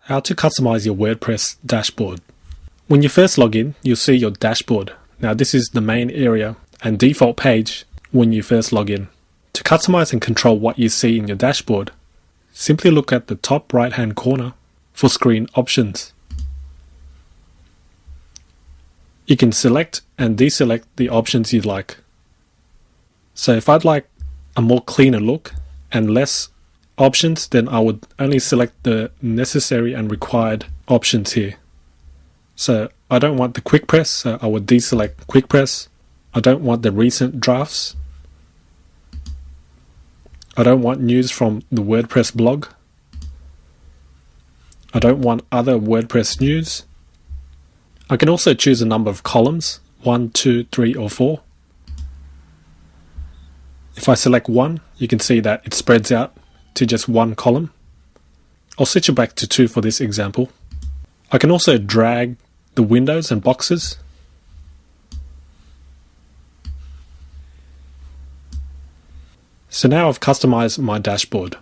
How to customize your WordPress dashboard. When you first log in, you'll see your dashboard. Now this is the main area and default page when you first log in. To customize and control what you see in your dashboard, simply look at the top right hand corner for screen options. You can select and deselect the options you'd like. So if I'd like a more cleaner look and less options, then I would only select the necessary and required options here. So I don't want the quick press, so I would deselect quick press. I don't want the recent drafts. I don't want news from the WordPress blog. I don't want other WordPress news. I can also choose a number of columns, 1, 2, 3 or 4. If I select 1, you can see that it spreads out to just one column. I'll switch it back to 2 for this example. I can also drag the windows and boxes. So now I've customized my dashboard.